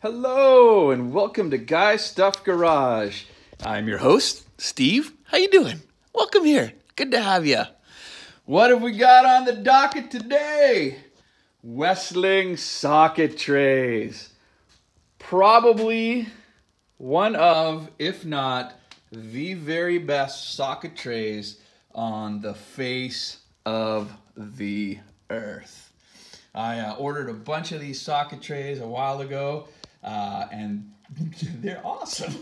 Hello and welcome to Guy Stuff Garage. I'm your host, Steve. How you doing? Welcome here. Good to have you. What have we got on the docket today? Westling socket trays. Probably one of, if not, the very best socket trays on the face of the earth. I ordered a bunch of these socket trays a while ago. And they're awesome.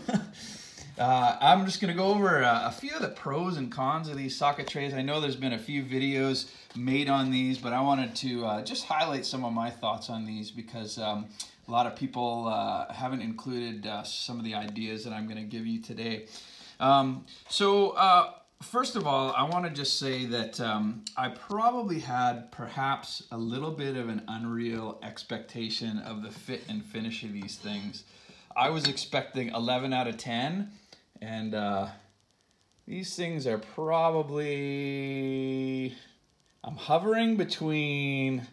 I'm just going to go over a few of the pros and cons of these socket trays. I know there's been a few videos made on these, but I wanted to just highlight some of my thoughts on these because a lot of people haven't included some of the ideas that I'm going to give you today. First of all, I want to just say that I probably had perhaps a little bit of an unreal expectation of the fit and finish of these things. I was expecting 11 out of 10, and these things are probably, I'm hovering between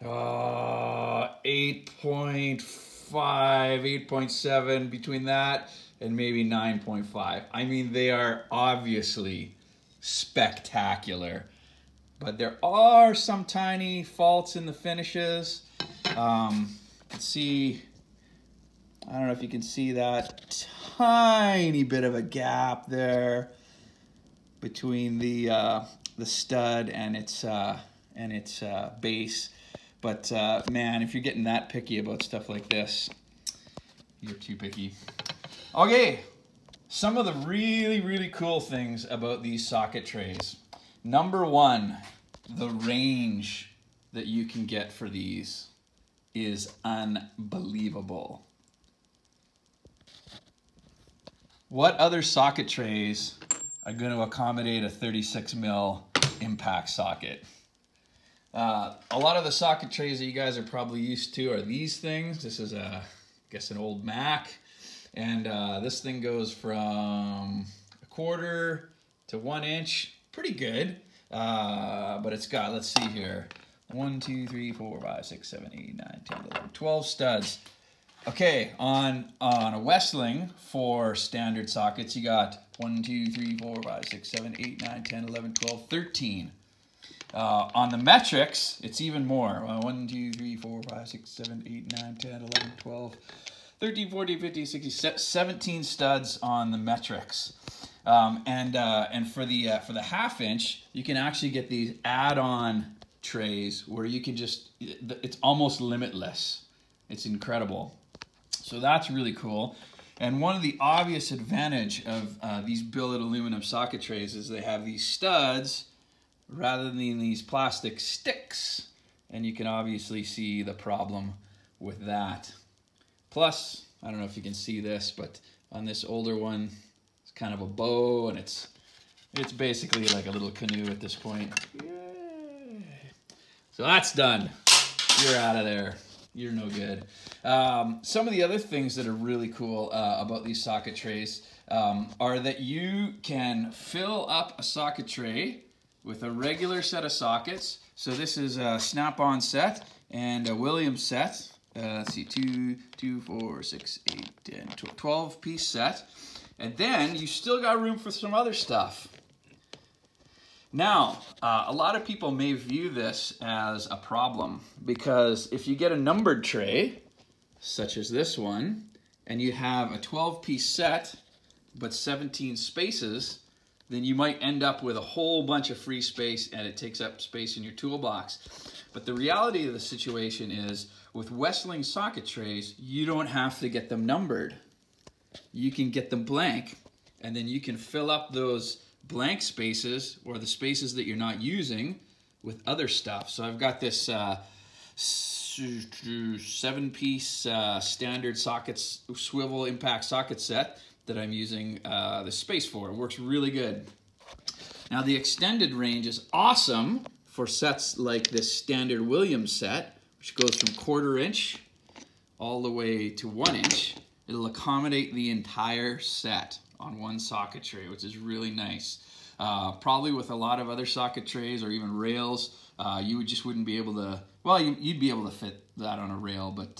8.5, 8.7, between that and maybe 9.5. I mean, they are obviously spectacular, but there are some tiny faults in the finishes. You can see, I don't know if you can see that tiny bit of a gap there between the stud and its base. But man, if you're getting that picky about stuff like this, you're too picky. Okay, some of the really cool things about these socket trays. Number one, the range that you can get for these is unbelievable. What other socket trays are going to accommodate a 36 mil impact socket? A lot of the socket trays that you guys are probably used to are these things. This is I guess an old Mac. And this thing goes from 1/4 to 1 inch, pretty good. But it's got, let's see here, 1, 2, 3, 4, 5, 6, 7, 8, 9, 10, 11, 12 studs. Okay, on a Westling for standard sockets, you got 1, 2, 3, 4, 5, 6, 7, 8, 9, 10, 11, 12, 13. On the metrics, it's even more. 1, 2, 3, 4, 5, 6, 7, 8, 9, 10, 11, 12, 13, 14, 15, 16, 17 studs on the metrics. And for the 1/2 inch, you can actually get these add-on trays where you can just, it's almost limitless. It's incredible. So that's really cool. And one of the obvious advantage of these billet aluminum socket trays is they have these studs rather than these plastic sticks. And you can obviously see the problem with that. Plus, I don't know if you can see this, but on this older one, it's kind of a bow, and it's basically like a little canoe at this point. Yay. So that's done. You're out of there. You're no good. Some of the other things that are really cool about these socket trays are that you can fill up a socket tray with a regular set of sockets. So this is a snap-on set and a Williams set. Let's see, 2, 4, 6, 8, 10, 12 piece set. And then you still got room for some other stuff. Now, a lot of people may view this as a problem because if you get a numbered tray, such as this one, and you have a 12 piece set, but 17 spaces, then you might end up with a whole bunch of free space and it takes up space in your toolbox. But the reality of the situation is, with Westling socket trays, you don't have to get them numbered. You can get them blank, and then you can fill up those blank spaces or the spaces that you're not using with other stuff. So I've got this 7-piece standard sockets, swivel impact socket set that I'm using the space for. It works really good. Now the extended range is awesome for sets like this standard Williams set, which goes from 1/4 inch all the way to 1 inch. It'll accommodate the entire set on one socket tray, which is really nice. Probably with a lot of other socket trays or even rails, you just wouldn't be able to, well, you'd be able to fit that on a rail, but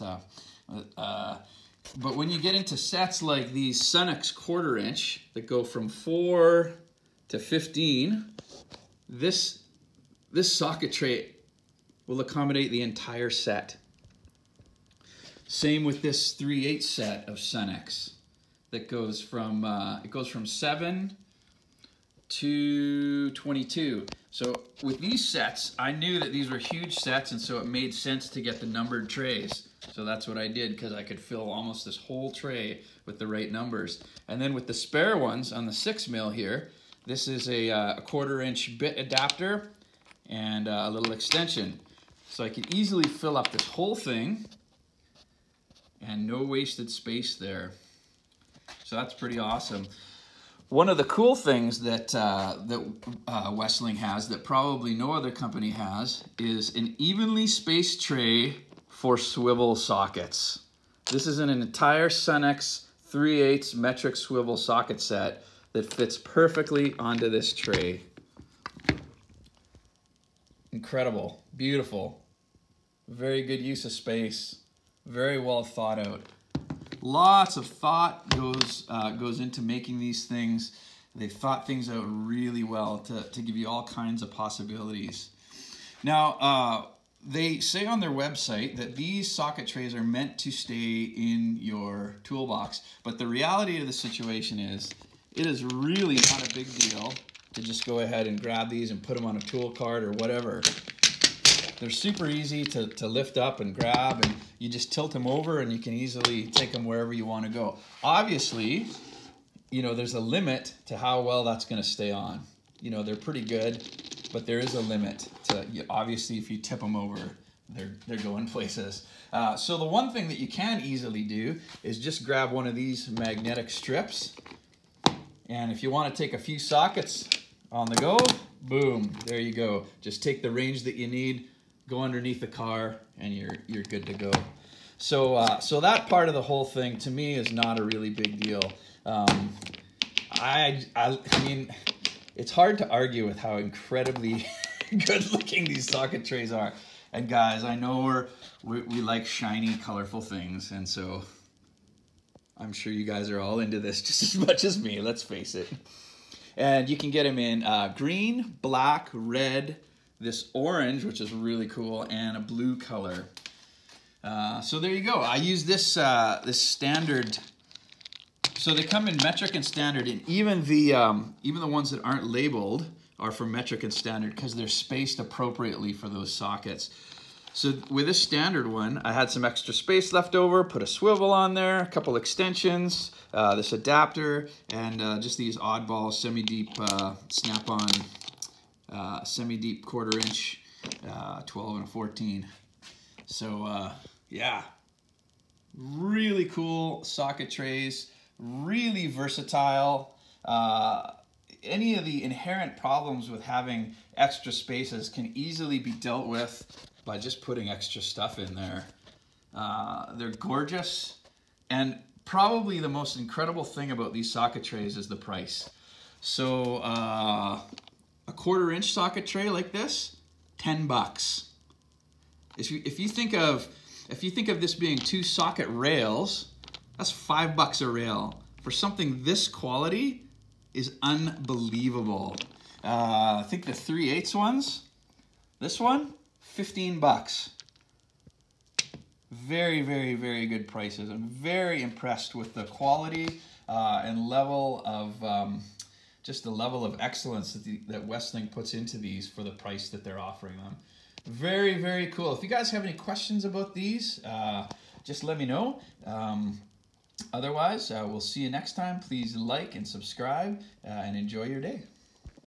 when you get into sets like these Sunex 1/4 inch that go from 4 to 15, this socket tray will accommodate the entire set. Same with this 3/8 set of Sunex that goes from it goes from 7 to 22. So with these sets, I knew that these were huge sets, and so it made sense to get the numbered trays. So that's what I did, because I could fill almost this whole tray with the right numbers. And then with the spare ones on the 6 mil here, this is a 1/4 inch bit adapter and a little extension. So I could easily fill up this whole thing and no wasted space there. So that's pretty awesome. One of the cool things that Westling has that probably no other company has is an evenly spaced tray for swivel sockets. This is an entire Sunex 3/8 metric swivel socket set that fits perfectly onto this tray. Incredible, beautiful, very good use of space, very well thought out. Lots of thought goes into making these things. They've thought things out really well to give you all kinds of possibilities. Now, they say on their website that these socket trays are meant to stay in your toolbox, but the reality of the situation is it is really not a big deal to just go ahead and grab these and put them on a tool cart or whatever. They're super easy to lift up and grab, and you just tilt them over and you can easily take them wherever you want to go. Obviously, you know, there's a limit to how well that's going to stay on. You know, they're pretty good, but there is a limit to, obviously, if you tip them over, they're going places. So the one thing that you can easily do is just grab one of these magnetic strips, and if you want to take a few sockets on the go, boom, there you go. Just take the range that you need, go underneath the car, and you're good to go. So that part of the whole thing to me is not a really big deal. I mean, it's hard to argue with how incredibly good looking these socket trays are. And guys, I know we like shiny, colorful things, and so I'm sure you guys are all into this just as much as me, let's face it. And you can get them in green, black, red, this orange, which is really cool, and a blue color. So there you go. I use this this standard. So they come in metric and standard, and even the ones that aren't labeled are for metric and standard because they're spaced appropriately for those sockets. So with this standard one, I had some extra space left over, put a swivel on there, a couple extensions, this adapter, and just these oddball semi-deep snap-on semi-deep 1/4 inch 12 and a 14. So yeah, really cool socket trays, really versatile. Any of the inherent problems with having extra spaces can easily be dealt with by just putting extra stuff in there. They're gorgeous, and probably the most incredible thing about these socket trays is the price. So a 1/4 inch socket tray like this, $10. If you think of this being 2 socket rails, that's $5 a rail. For something this quality is unbelievable. I think the 3/8 ones, this one, $15. Very, very, very good prices. I'm very impressed with the quality and level of just the level of excellence that Westling puts into these for the price that they're offering them. Very, very cool. If you guys have any questions about these, just let me know. Otherwise, we'll see you next time. Please like and subscribe and enjoy your day.